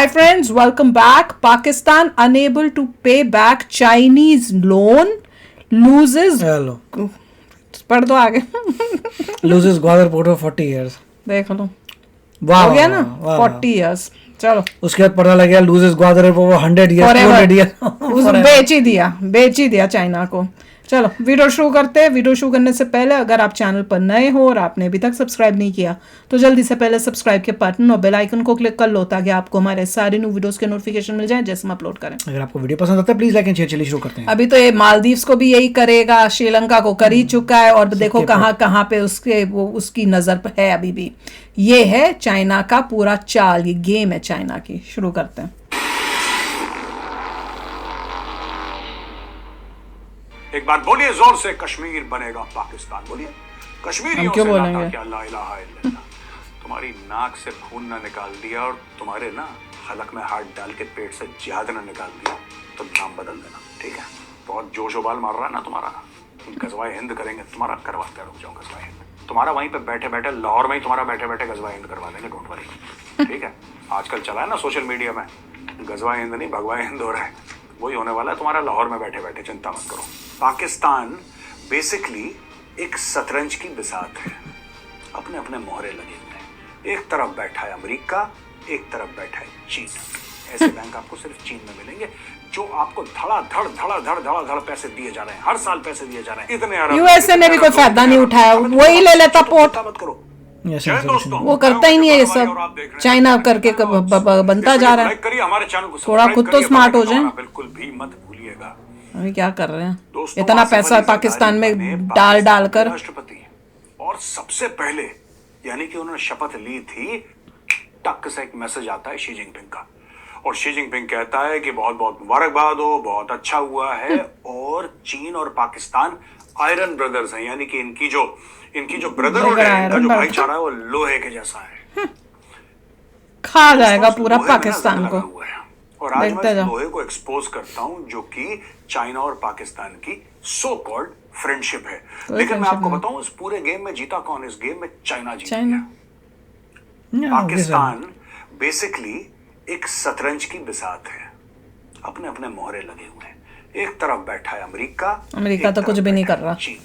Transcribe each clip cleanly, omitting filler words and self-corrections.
Hi friends, welcome back. Pakistan unable to pay back Chinese loan loses hello पढ़ दो आगे loses Gwadar port for 40 years. देख लो वाह हो गया ना वाह, 40 years. चलो उसके बाद पता लग गया loses Gwadar for 100 years, Forever. 200 years. उसको बेच ही दिया चाइना को. चलो वीडियो शुरू करते हैं. वीडियो शुरू करने से पहले अगर आप चैनल पर नए हो और आपने अभी तक सब्सक्राइब नहीं किया तो जल्दी से पहले सब्सक्राइब के बटन और बेल आइकन को क्लिक कर लो ताकि आपको हमारे सारे न्यू वीडियोस के नोटिफिकेशन मिल जाएं जैसे हम अपलोड करें. अगर आपको वीडियो पसंद आता है प्लीज लाइक एंड शेयर. चलिए शुरू करते हैं. अभी तो ये मालदीव्स को भी यही करेगा, श्रीलंका को कर ही चुका है और देखो कहाँ कहाँ पे उसकी नजर पे है अभी भी. ये है चाइना का पूरा चाल, ये गेम है चाइना की. शुरू करते हैं. एक बार बोलिए जोर से, कश्मीर बनेगा पाकिस्तान. बोलिए कश्मीरियों क्यों से बोलेंगे? नाता क्या ला इलाहा इल्लल्लाह. तुम्हारी नाक से खून ना निकाल दिया और तुम्हारे ना हलक में हाथ डाल के पेट से जिहाद ना निकाल दिया तो नाम बदल देना, ठीक है? बहुत जोश उबाल मार रहा है ना तुम्हारा. गजवाए हिंद करेंगे तुम्हारा, करवाते रुक जाओ गजवाए हिंद तुम्हारा. वहीं पे बैठे बैठे लाहौर में ही तुम्हारा बैठे बैठे गजवाए हिंद करवा देंगे, डोंट वरी, ठीक है? आजकल चला है ना सोशल मीडिया में, गजवाए हिंद नहीं भगवाए हिंद हो रहा है. वही होने वाला है तुम्हारा लाहौर में बैठे बैठे, चिंता मत करो. पाकिस्तान बेसिकली एक शतरंज की बिसात है. अपने अपने मोहरे लगे हुए हैं. एक तरफ बैठा है अमेरिका, एक तरफ बैठा है चीन. ऐसे बैंक आपको सिर्फ चीन में मिलेंगे जो आपको धड़ा धड़ पैसे दिए जा रहे हैं. हर साल पैसे दिए जा रहे हैं. इतने यूएसए ने भी कोई फायदा नहीं उठाया, वही ले लेता पोर्ट. मत करो. वो करता ही नहीं है ये सब. चाइना करके बनता जा रहा है. करिए हमारे चैनल को, थोड़ा खुद तो स्मार्ट हो जाए. बिल्कुल भी मत भूलिएगा. अभी क्या कर रहे हैं, इतना पैसा पाकिस्तान में डाल कर. राष्ट्रपति और सबसे पहले यानी कि उन्होंने शपथ ली थी, टक से एक मैसेज आता है शी जिनपिंग का और शी जिनपिंग कहता है कि बहुत बहुत मुबारकबाद हो, बहुत अच्छा हुआ है. और चीन और पाकिस्तान आयरन ब्रदर्स हैं, यानी कि इनकी जो ब्रदरहुड है, इनका जो भाईचारा है वो लोहे के जैसा है. खा जाएगा पूरा पाकिस्तान को. और आज मैं लोहे को एक्सपोज करता हूं जो कि चाइना और पाकिस्तान की सो कॉल्ड फ्रेंडशिप है. लेकिन मैं आपको बताऊं इस पूरे गेम में जीता कौन? इस गेम में चाइना जीत गया. पाकिस्तान बेसिकली एक शतरंज की बिसात है. अपने अपने मोहरे लगे हुए हैं. एक तरफ बैठा है अमेरिका तो कुछ भी नहीं कर रहा. चीन.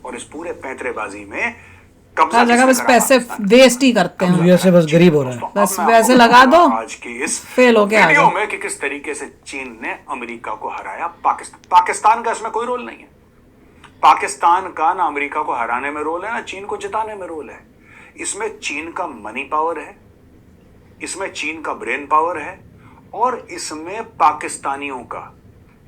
और इस पूरे पैंतरेबाजी में हर जगह बस पैसे वेस्ट ही करते हैं. यूएसए बस गरीब हो रहा है. बस वैसे लगा दो, आज के इस फेल हो गया वीडियो में कि किस तरीके से चीन ने अमेरिका को हराया. पाकिस्तान का इसमें कोई रोल नहीं है. पाकिस्तान का ना अमेरिका को हराने में रोल है ना चीन को जिताने में रोल है. इसमें चीन का मनी पावर है, इसमें चीन का ब्रेन पावर है और इसमें पाकिस्तानियों का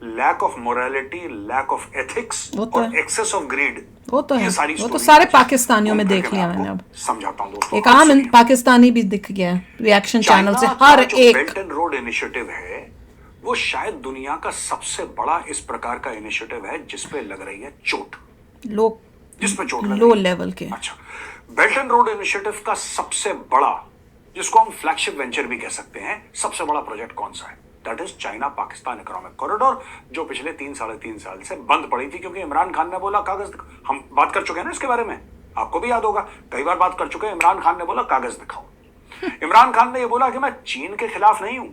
lack of morality, lack of ethics और एक्सेस ऑफ ग्रीड. वो तो है, वो तो सारे पाकिस्तानियों में देख लिया मैंने. अब समझाता हूं दोस्तों. एक आम पाकिस्तानी भी दिख गया रिएक्शन चैनल से. हर एक बेल्ट एंड रोड इनिशिएटिव है वो शायद दुनिया का सबसे बड़ा इस प्रकार का इनिशिएटिव है जिसपे लग रही है चोट. जिसपे चोट लग लो लेवल के. अच्छा, बेल्ट एंड रोड इनिशिएटिव का सबसे बड़ा, जिसको हम फ्लैगशिप वेंचर भी कह सकते हैं, सबसे बड़ा प्रोजेक्ट कौन सा है? That is China Pakistan economic corridor, जो पिछले 3-3.5 साल से बंद पड़ी थी क्योंकि इमरान खान ने बोला कागज. हम बात कर चुके हैं ना इसके बारे में, आपको भी याद होगा, कई बार बात कर चुके हैं. इमरान खान ने बोला कागज दिखाओ. इमरान खान ने यह बोला कि मैं चीन के खिलाफ नहीं हूं,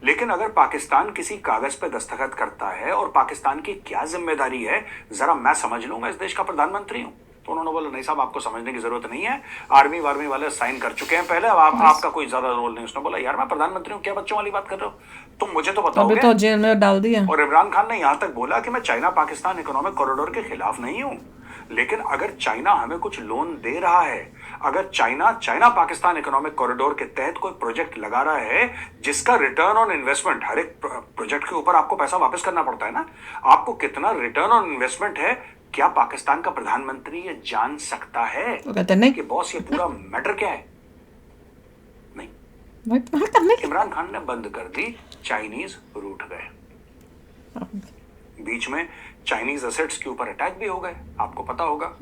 लेकिन अगर पाकिस्तान किसी कागज पे दस्तखत करता है और पाकिस्तान की क्या जिम्मेदारी है जरा मैं समझ लूं, मैं इस देश का प्रधानमंत्री हूं. तो उन्होंने बोला नहीं साहब आपको समझने की जरूरत नहीं है, आर्मी वार्मी वाले साइन कर चुके हैं पहले, अब आपका कोई ज्यादा रोल नहीं. उसने बोला यार मैं प्रधानमंत्री हूं, क्या बच्चों वाली बात कर रहे हो तुम, मुझे तो बताओगे. अभी तो जेल में डाल दिया. और इमरान खान ने यहां तक बोला कि मैं चाइना पाकिस्तान इकोनॉमिक कॉरिडोर के खिलाफ नहीं हूं, लेकिन अगर चाइना हमें कुछ लोन दे रहा है, अगर चाइना पाकिस्तान इकोनॉमिक कॉरिडोर के तहत कोई प्रोजेक्ट लगा रहा है जिसका रिटर्न ऑन इन्वेस्टमेंट, हर एक प्रोजेक्ट के ऊपर आपको पैसा वापस करना पड़ता है ना, आपको कितना रिटर्न ऑन इन्वेस्टमेंट है, क्या पाकिस्तान का प्रधानमंत्री ये जान सकता है? वो कहते नहीं कि बॉस ये पूरा मैटर क्या है? नहीं. इमरान खान ने बंद कर दी, चाइनीज रूठ गए. बीच में चाइनीज एसेट्स के ऊपर अटैक भी हो गए, आपको पता होगा.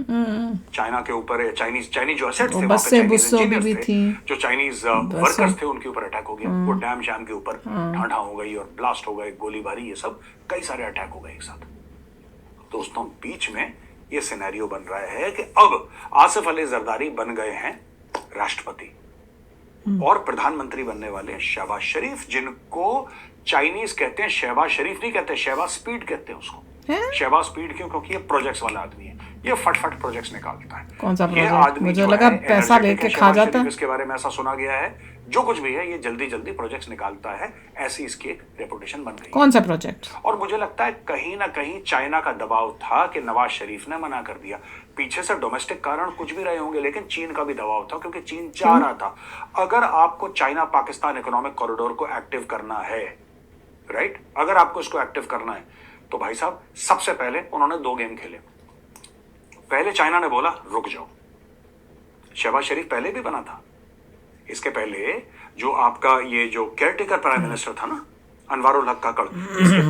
चाइना के ऊपर चाइनीज जो एसेट्स थे, जो चाइनीज वर्कर्स थे उनके ऊपर अटैक हो गया. वो डैम शैम के ऊपर ढांढा हो गई और ब्लास्ट हो गए, गोलीबारी, ये सब कई सारे अटैक हो गए एक साथ. दोस्तों बीच में ये सिनेरियो बन रहा है कि अब आसिफ अली जरदारी बन गए हैं राष्ट्रपति. और प्रधानमंत्री बनने वाले हैं शहबाज शरीफ, जिनको चाइनीज कहते हैं, शहबाज शरीफ नहीं कहते, शहबाज स्पीड कहते हैं उसको। शहबाज स्पीड क्यों? क्योंकि ये प्रोजेक्ट्स वाला आदमी है, ये फटफट प्रोजेक्ट्स निकालता है। कौन सा ये प्रोजेक्ट? आदमी मुझे जो लगा है, पैसा एनर्जेटिक लेके है, खा शहबाज जाता। शरीफ, इसके बारे में ऐसा सुना गया है, जो कुछ भी है ये जल्दी जल्दी प्रोजेक्ट्स निकालता है, ऐसी इसकी एक रेपुटेशन बन गई। कौन सा प्रोजेक्ट? और मुझे लगता है कहीं ना कहीं चाइना का दबाव था कि नवाज शरीफ ने मना कर दिया। पीछे से डोमेस्टिक कारण कुछ भी रहे होंगे, लेकिन चीन का भी दबाव था, क्योंकि चीन चाह रहा था अगर आपको चाइना पाकिस्तान इकोनॉमिक कॉरिडोर को एक्टिव करना है, राइट, अगर आपको इसको एक्टिव करना है, तो भाई साहब सबसे पहले उन्होंने 2 गेम खेले। पहले चाइना ने बोला रुक जाओ, शहबाज शरीफ पहले भी बना था, इसके पहले जो आपका ये जो केयरटेकर प्राइम मिनिस्टर था ना, अनवारुल हक काकड़,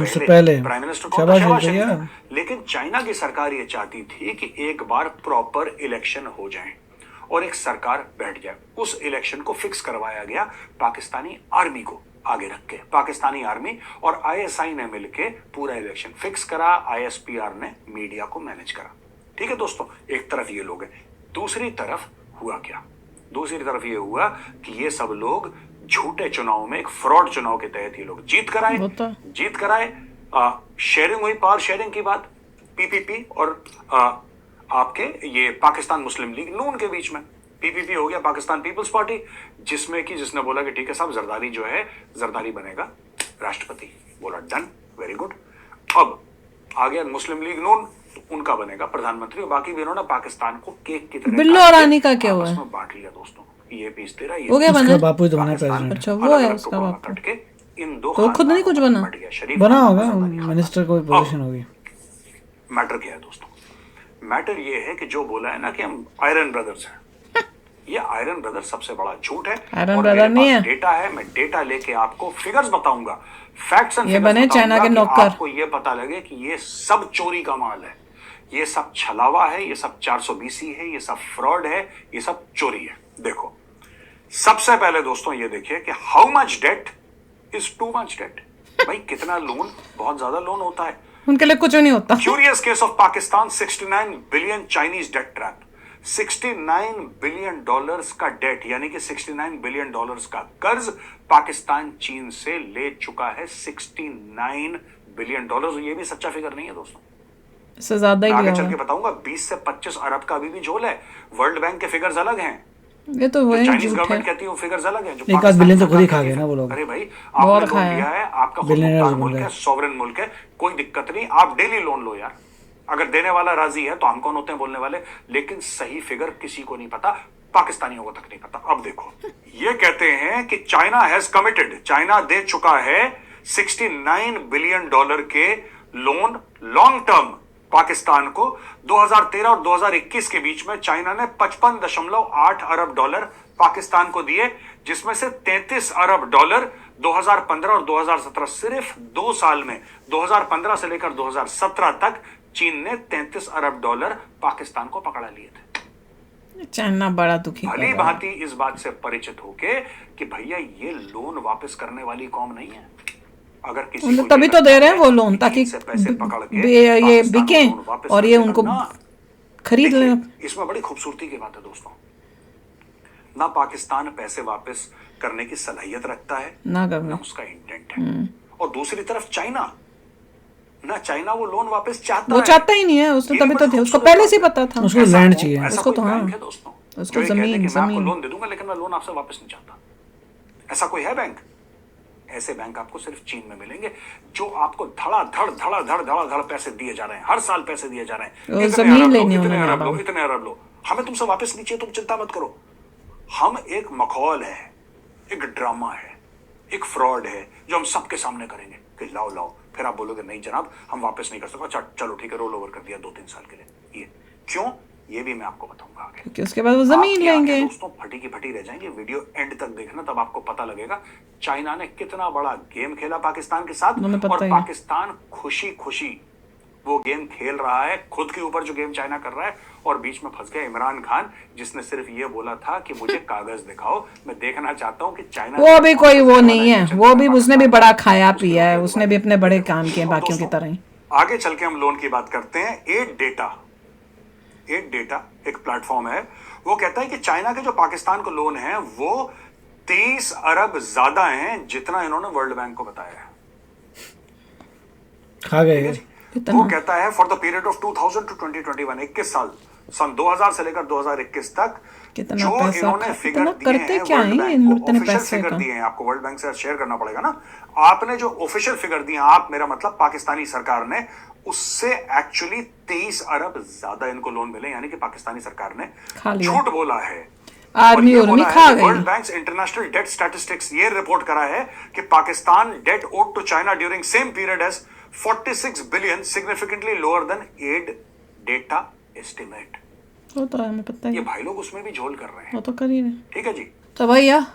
इसके पहले प्राइम मिनिस्टर कौन था? शहबाज शरीफ था। लेकिन चाइना की सरकार ये चाहती थी कि एक बार प्रॉपर इलेक्शन हो जाए और एक सरकार बैठ जाए। उस इलेक्शन को फिक्स करवाया गया पाकिस्तानी आर्मी को आगे रख के। पाकिस्तानी आर्मी और आईएसआई ने मिलकर पूरा इलेक्शन फिक्स करा, आईएसपीआर ने मीडिया को मैनेज करा। ठीक है दोस्तों, एक तरफ ये लोग हैं, दूसरी तरफ हुआ क्या? दूसरी तरफ ये हुआ कि ये सब लोग झूठे चुनाव में, एक फ्रॉड चुनाव के तहत ये लोग जीत कराए। शेयरिंग हुई, पावर शेयरिंग की बात, पीपीपी और आपके ये पाकिस्तान मुस्लिम लीग नून के बीच में। पीपीपी हो गया पाकिस्तान पीपल्स पार्टी, जिसमें कि जिसने बोला कि ठीक है साहब, जरदारी जो है, जरदारी बनेगा राष्ट्रपति। बोला डन, वेरी गुड। अब आ गया मुस्लिम लीग नून, तो उनका बनेगा प्रधानमंत्री, और बाकी भी इन्होंने पाकिस्तान को केक की तरह बिल्लो रानी का क्या हुआ है? बांट लिया दोस्तों, ये पीस तेरा, ये वो क्या बना? उसका बापू तो बना प्रेसिडेंट। अच्छा, वो है उसका बापू। कट के इन 2 तो खुद नहीं कुछ बना? बना होगा, मिनिस्टर कोई पोजीशन होगी। मैटर क्या है दोस्तों? मैटर ये है कि जो बोला है ना कि हम आयरन ब्रदर्स हैं, ये आयरन ब्रदर सबसे बड़ा झूठ है। आयरन ब्रदर नहीं है, डेटा है, मैं डेटा लेके आपको फिगर्स बताऊंगा, फैक्ट्स एंड ये बने चाइना के नौकर। आपको ये पता लगे कि ये सब चोरी का माल है, ये सब छलावा है, ये सब 420 है, ये सब फ्रॉड है, ये सब चोरी है। देखो, सबसे पहले दोस्तों ये देखिए कि how much debt is too much debt. भाई कितना लोन, बहुत ज्यादा लोन होता है, उनके लिए कुछ नहीं होता। Curious case of Pakistan, 69 billion Chinese debt trap. 69 billion dollars का डेट, यानी कि 69 बिलियन डॉलर्स का कर्ज पाकिस्तान चीन से ले चुका है। 69 बिलियन डॉलर, ये भी सच्चा फिगर नहीं है दोस्तों, इससे ज्यादा ही आगे लिया चल के होगा। बताऊंगा। 20 से 25 अरब का अभी भी झोल है। वर्ल्ड बैंक के फिगर्स अलग हैं, ये तो वही चाइनीज झूठ गवर्नमेंट है। कहती है वो फिगर्स अलग हैं। जो 1 बिलियन तो खुद ही खा गए ना वो लोग। अरे भाई, बहुत आपने लोन खाया। लिया है, आपका खुद Billionaires मुख्तार बन मुल्क गए। है, सॉवरेन मुल्क है, कोई दिक्कत नहीं, आप डेली लोन लो यार। अगर देने वाला राजी है तो हम कौन होते हैं बोलने वाले, लेकिन सही फिगर किसी को नहीं पता, पाकिस्तानियों को तक नहीं पता। अब देखो, ये कहते हैं कि चाइना हैज कमिटेड, चाइना दे चुका है 69 बिलियन डॉलर के लोन लॉन्ग टर्म पाकिस्तान को। 2013 और 2021 के बीच में चाइना ने 55.8 अरब डॉलर पाकिस्तान को दिए, जिसमें से 33 अरब डॉलर 2015 और 2017, सिर्फ 2 साल में, 2015 से लेकर 2017 तक चीन ने 33 अरब डॉलर पाकिस्तान को पकड़ा लिए थे। चाइना बड़ा दुखी कर भली रहा है। भांति इस बात से परिचित होके कि भैया ये लोन वापस करने वाली कौम नहीं है। अगर किसी उन्हें को तभी ये तो दे लगता रहे हैं है वो लोन, कि ताकि चीन से पैसे पकड़ के ये पाकिस्तान बिके को लोन वापस और ये करके उनको करना। खरीद देखिए, लें। इसमें बड़ी खूबसूरती की बात है दोस्तों, ना पाकिस्तान पैसे वापस करने की सलाहियत रखता है, ना ना करना। उसका इंटेंट है। और दूसरी तरफ चाइना, ना चाइना वो लोन वापस चाहता वो है। चाहता ही नहीं है, उसने ये तभी तो बड़ी थे, उसको खूबसूरत पहले बात से ही है। पता था। उसको ऐसा लैंड को- चाहिए। ऐसा उसको कोई तो हाँ। बैंक है दोस्तों, उसको जो ये कहते जमीन- कि मैं आपको जमीन। लोन दे दूंगा, लेकिन मैं लोन आपसे वापस नहीं चाहता। ऐसा कोई है बैंक? ऐसे बैंक आपको सिर्फ चीन में मिलेंगे, जो आपको धड़ा धड़ पैसे दिए जा रहे हैं, हर साल पैसे दिए जा रहे हैं। वो इतने जमीन अरब लो, लेनी इतने उन्होंने अरब लो, अब। इतने अरब लो, हमें तुमसे वापस नहीं चाहिए, तुम चिंता मत करो। हम एक मखौल है, एक ड्रामा है, एक फ्रॉड है, जो हम सबके सामने करेंगे कि लाओ लाओ, फिर आप बोलोगे नहीं जनाब हम वापस नहीं कर सकते। अच्छा चलो ठीक है, रोल ओवर कर दिया 2-3 साल के लिए। ये क्यों, ये भी मैं आपको बताऊंगा आगे। क्योंकि उसके बाद वो जमीन आपकी आंखें लेंगे। दोस्तों फटी की फटी रह जाएंगी। वीडियो एंड तक देखना, तब आपको पता लगेगा चाइना ने कितना बड़ा गेम खेला पाकिस्तान के साथ। हमें पता और ही है। पाकिस्तान खुशी खुशी वो गेम खेल रहा है, खुद के ऊपर जो गेम चाइना कर रहा है। और बीच में फंस गया इमरान खान, जिसने सिर्फ ये बोला था कि मुझे कागज दिखाओ, मैं देखना चाहता हूं कि चाइना वो अभी कोई वो नहीं है, वो भी उसने भी बड़ा खाया पिया है, उसने भी अपने बड़े काम किए बाकियों की तरह ही। आगे चल के हम लोन की बात करते हैं। एड डेटा एक प्लेटफॉर्म है, वो कहता है कि चाइना के जो पाकिस्तान को लोन है वो 23 अरब ज्यादा हैं जितना इन्होंने वर्ल्ड बैंक को बताया है। खा गए। वो कहता है for the period of 2000 to 2021, 21 साल, सन 2000 से लेकर 2021 तक कितना जो पैसा इन्होंने फिगर कितना दिए करते हैं क्या वर्ल्ड है बैंक को, इतने ऑफिशियल पैसे फिगर का? दिए हैं, आपको वर्ल्ड बैंक से शेयर करना पड़ेगा ना। आपने जो ऑफिशियल फिगर दिए हैं, आप मेरा मतलब पाकिस्तानी सरकार ने, उससे एक्चुअली 23 अरब ज्यादा इनको लोन मिले, यानी कि पाकिस्तानी सरकार ने खा लिया। झूठ बोला है। आर्मी और ये उर्मी बोला है खा कि गई। World Bank international debt statistics ये रिपोर्ट करा है कि Pakistan debt owed to China during same period as 46 billion, significantly lower than aid data estimate. वो तो हमें पता ये है, भाई लोग उसमें भी झोल कर रहे हैं। वो तो कर ही रहे। ठीक है जी। तो भैया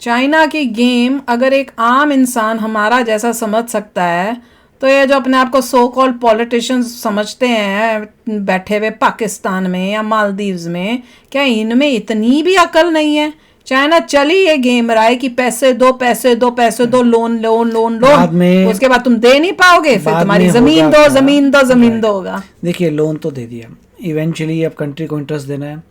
चाइना की गेम अगर एक आम इंसान हमारा जैसा समझ सकता है, तो ये जो अपने आप को सो कॉल्ड पॉलिटिशियंस समझते हैं बैठे हुए पाकिस्तान में या मालदीव्स में, क्या इनमें इतनी भी अकल नहीं है? चाइना चली ये गेम रहा है कि पैसे दो पैसे दो पैसे दो, लोन लोन लोन बाद लोन, में- उसके बाद तुम दे नहीं पाओगे, फिर बाद तुम्हारी में जमीन होगा दो क्या? जमीन दो जमीन Right. दो होगा। देखिए लोन तो दे दिया, इवेंचुअली अब कंट्री को इंटरेस्ट देना है।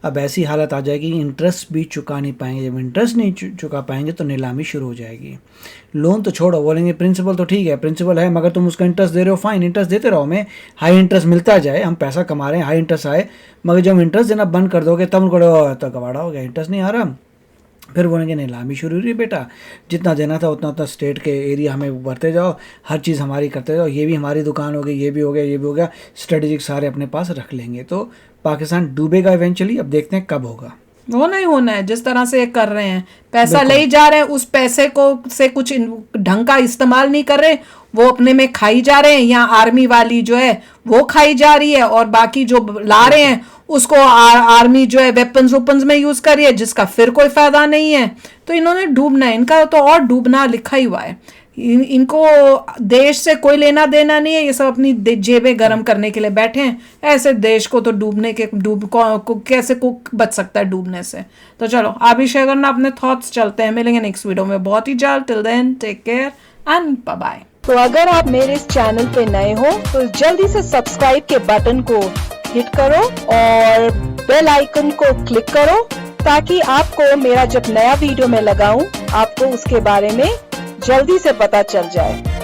अब ऐसी हालत आ जाएगी इंटरेस्ट भी चुका नहीं पाएंगे। जब इंटरेस्ट नहीं चुका पाएंगे तो नीलामी शुरू हो जाएगी। लोन तो छोड़ो, बोलेंगे प्रिंसिपल तो ठीक है, प्रिंसिपल है, मगर तुम उसका इंटरेस्ट दे रहे हो, फाइन इंटरेस्ट देते रहो, हमें हाई इंटरेस्ट मिलता जाए, हम पैसा कमा रहे हैं, हाई इंटरेस्ट आए। मगर जब इंटरेस्ट देना बंद कर दोगे तब उनको तो गवाड़ा हो गया, इंटरेस्ट नहीं आ रहा। फिर बोलेंगे नीलामी शुरू हुई बेटा, जितना देना था उतना उतना स्टेट के एरिया हमें भरते जाओ, हर चीज़ हमारी करते जाओ, ये भी हमारी दुकान हो गई, ये भी हो गया, ये भी हो गया, स्ट्रेटेजिक सारे अपने पास रख लेंगे। तो पाकिस्तान डूबेगा इवेंचुअली। अब देखते हैं कब होगा। वो नहीं होना है जिस तरह से ये कर रहे हैं, पैसा ले ही जा रहे हैं, उस पैसे को से कुछ ढंग का इस्तेमाल नहीं कर रहे, वो अपने में खाई जा रहे हैं, या आर्मी वाली जो है वो खाई जा रही है, और बाकी जो ला रहे हैं उसको आर्मी जो है वेपन्स वेपन्स में यूज कर रही है, जिसका फिर कोई फायदा नहीं है। तो इन्होंने डूबना है, इनका तो और डूबना लिखा ही हुआ है। इनको देश से कोई लेना देना नहीं है, ये सब अपनी जेबें गर्म करने के लिए बैठे हैं। ऐसे देश को तो डूबने के कैसे को बच सकता है डूबने से। तो चलो आप भी शेयर करना अपने थॉट्स। चलते हैं, मिलेंगे नेक्स्ट वीडियो में बहुत ही जल्द। Till then take care and bye bye. तो अगर आप मेरे इस चैनल पे नए हो तो जल्दी से सब्सक्राइब के बटन को हिट करो और बेल आइकन को क्लिक करो, ताकि आपको मेरा जब नया वीडियो मैं लगाऊं आपको उसके बारे में जल्दी से पता चल जाए।